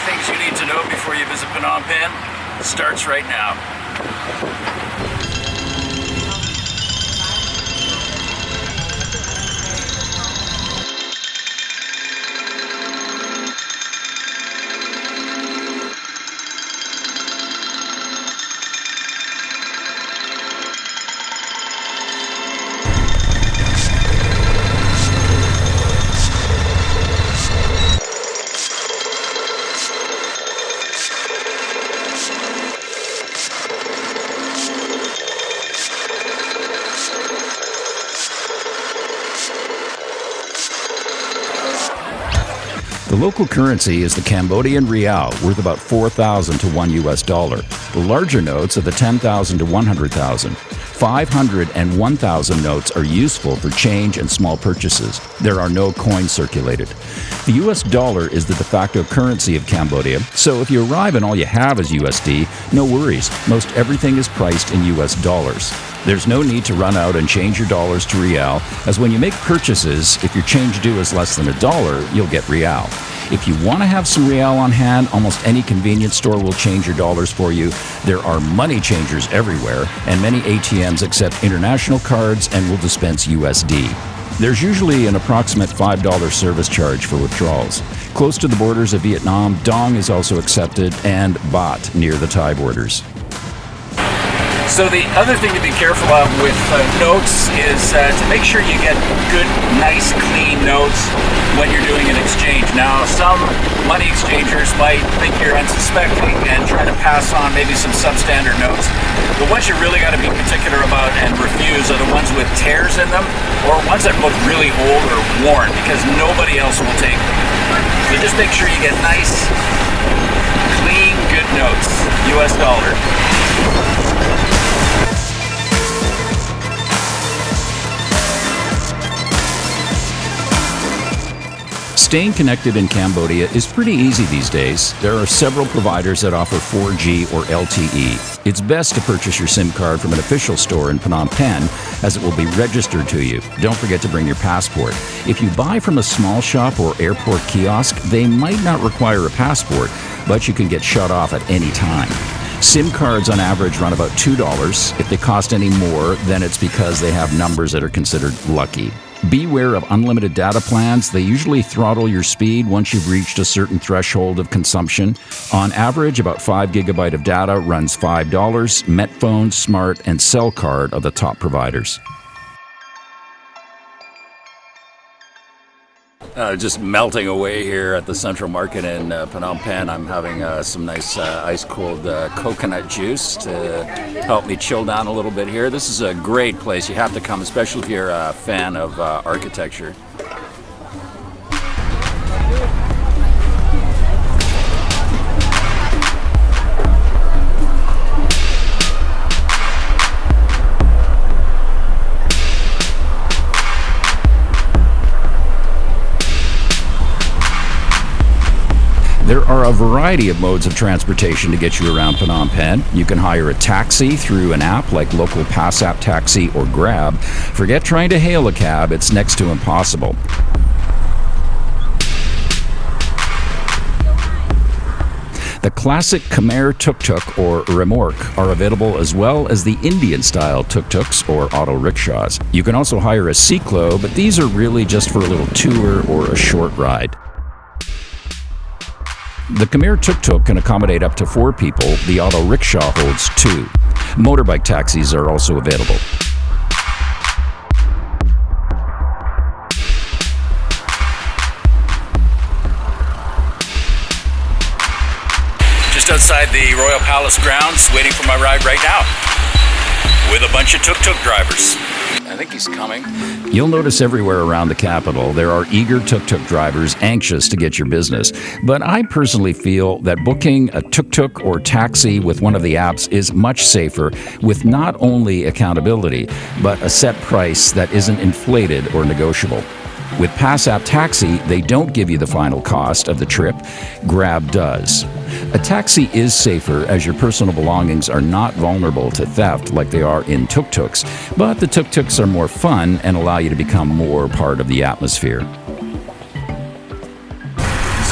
things you need to know before you visit Phnom Penh starts right now. The local currency is the Cambodian rial, worth about 4,000 to $1. The larger notes are the 10,000 to 100,000. 500 and 1,000 notes are useful for change and small purchases. There are no coins circulated. The US dollar is the de facto currency of Cambodia, so if you arrive and all you have is USD, no worries. Most everything is priced in US dollars. There's no need to run out and change your dollars to rial, as when you make purchases, if your change due is less than $1, you'll get rial. If you want to have some rial on hand, almost any convenience store will change your dollars for you. There are money changers everywhere, and many ATMs accept international cards and will dispense USD. There's usually an approximate $5 service charge for withdrawals. Close to the borders of Vietnam, dong is also accepted, and baht near the Thai borders. So the other thing to be careful of with notes is to make sure you get good, nice, clean notes when you're doing an exchange. Now, some money exchangers might think you're unsuspecting and try to pass on maybe some substandard notes. The ones you really got to be particular about and refuse are the ones with tears in them, or ones that look really old or worn, because nobody else will take them. So just make sure you get nice, clean, good notes, US dollar. Staying connected in Cambodia is pretty easy these days. There are several providers that offer 4G or LTE. It's best to purchase your SIM card from an official store in Phnom Penh, as it will be registered to you. Don't forget to bring your passport. If you buy from a small shop or airport kiosk, they might not require a passport, but you can get shut off at any time. SIM cards on average run about $2. If they cost any more, then it's because they have numbers that are considered lucky. Beware of unlimited data plans. They usually throttle your speed once you've reached a certain threshold of consumption. On average, about 5 GB of data runs $5. Metphone, Smart, and Cell Card are the top providers. Just melting away here at the Central Market in Phnom Penh. I'm having some nice ice-cold coconut juice to help me chill down a little bit here. This is a great place. You have to come, especially if you're a fan of architecture. There are a variety of modes of transportation to get you around Phnom Penh. You can hire a taxi through an app like local Pass App Taxi or Grab. Forget trying to hail a cab, it's next to impossible. The classic Khmer tuk-tuk or remorque are available, as well as the Indian-style tuk-tuks or auto rickshaws. You can also hire a cyclo, but these are really just for a little tour or a short ride. The Khmer tuk-tuk can accommodate up to 4 people. The auto rickshaw holds 2. Motorbike taxis are also available. Just outside the Royal Palace grounds, waiting for my ride right now, with a bunch of tuk-tuk drivers. I think he's coming. You'll notice everywhere around the capital there are eager tuk-tuk drivers anxious to get your business. But I personally feel that booking a tuk-tuk or taxi with one of the apps is much safer, with not only accountability, but a set price that isn't inflated or negotiable. With Pass App Taxi, they don't give you the final cost of the trip. Grab does. A taxi is safer, as your personal belongings are not vulnerable to theft like they are in tuk-tuks, but the tuk-tuks are more fun and allow you to become more part of the atmosphere.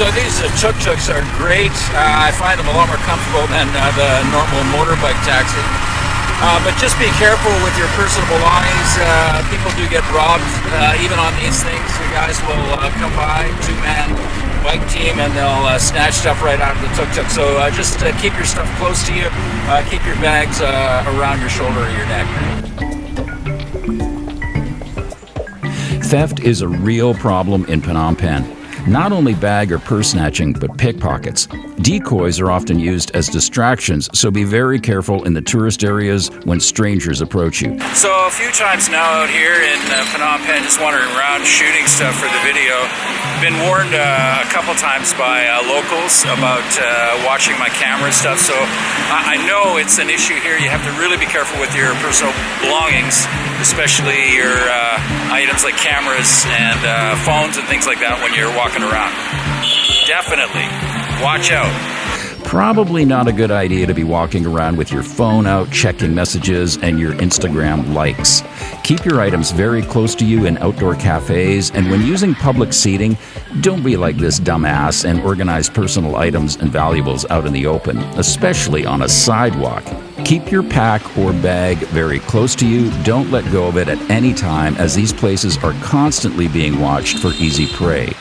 So these tuk-tuks are great. I find them a lot more comfortable than the normal motorbike taxi. But just be careful with your personal belongings. People do get robbed, even on these things. The guys will come by, two-man bike team, and they'll snatch stuff right out of the tuk-tuk. So just keep your stuff close to you. Keep your bags around your shoulder or your neck. Theft is a real problem in Phnom Penh. Not only bag or purse snatching, but pickpockets. Decoys are often used as distractions, so be very careful in the tourist areas when strangers approach you. So a few times now out here in Phnom Penh, just wandering around shooting stuff for the video. Been warned a couple times by locals about watching my camera and stuff, so I know it's an issue here. You have to really be careful with your personal belongings, especially your items like cameras and phones and things like that when you're walking around. Definitely watch out. Probably not a good idea to be walking around with your phone out, checking messages, and your Instagram likes. Keep your items very close to you in outdoor cafes, and when using public seating, don't be like this dumbass and organize personal items and valuables out in the open, especially on a sidewalk. Keep your pack or bag very close to you. Don't let go of it at any time, as these places are constantly being watched for easy prey.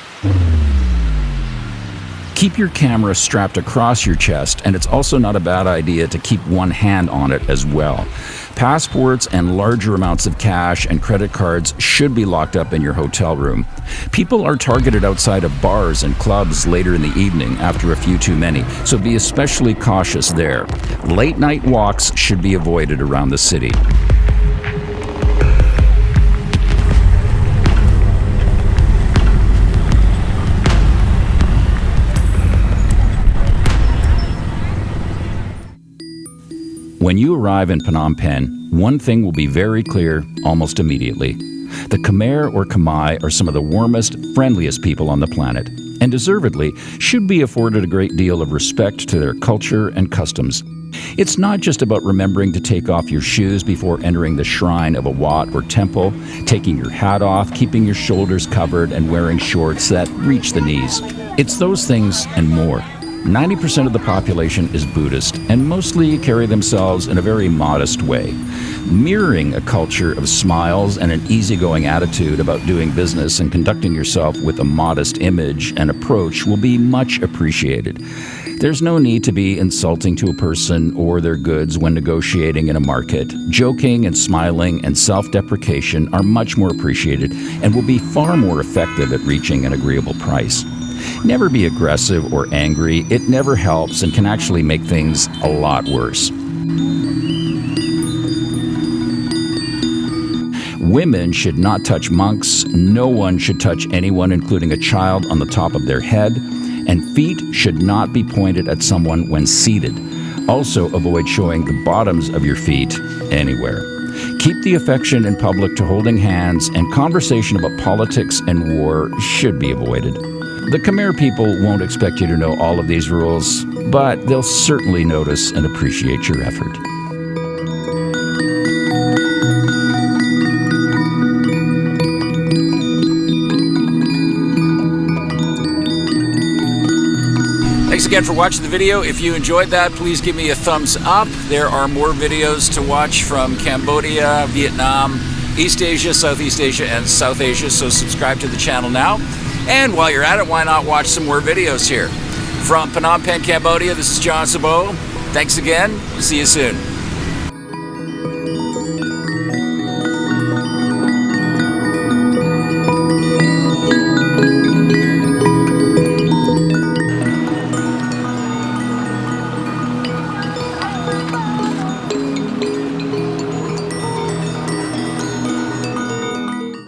Keep your camera strapped across your chest, and it's also not a bad idea to keep one hand on it as well. Passports and larger amounts of cash and credit cards should be locked up in your hotel room. People are targeted outside of bars and clubs later in the evening after a few too many, so be especially cautious there. Late night walks should be avoided around the city. When you arrive in Phnom Penh, one thing will be very clear almost immediately. The Khmer or Khmer are some of the warmest, friendliest people on the planet, and deservedly should be afforded a great deal of respect to their culture and customs. It's not just about remembering to take off your shoes before entering the shrine of a wat or temple, taking your hat off, keeping your shoulders covered, and wearing shorts that reach the knees. It's those things and more. 90% of the population is Buddhist and mostly carry themselves in a very modest way. Mirroring a culture of smiles and an easygoing attitude about doing business and conducting yourself with a modest image and approach will be much appreciated. There's no need to be insulting to a person or their goods when negotiating in a market. Joking and smiling and self-deprecation are much more appreciated and will be far more effective at reaching an agreeable price. Never be aggressive or angry. It never helps and can actually make things a lot worse. Women should not touch monks. No one should touch anyone, including a child, on the top of their head. And feet should not be pointed at someone when seated. Also, avoid showing the bottoms of your feet anywhere. Keep the affection in public to holding hands, and conversation about politics and war should be avoided. The Khmer people won't expect you to know all of these rules, but they'll certainly notice and appreciate your effort. Thanks again for watching the video. If you enjoyed that, please give me a thumbs up. There are more videos to watch from Cambodia, Vietnam, East Asia, Southeast Asia, and South Asia, so subscribe to the channel now. And while you're at it, why not watch some more videos here? From Phnom Penh, Cambodia, this is John Sabo. Thanks again. See you soon.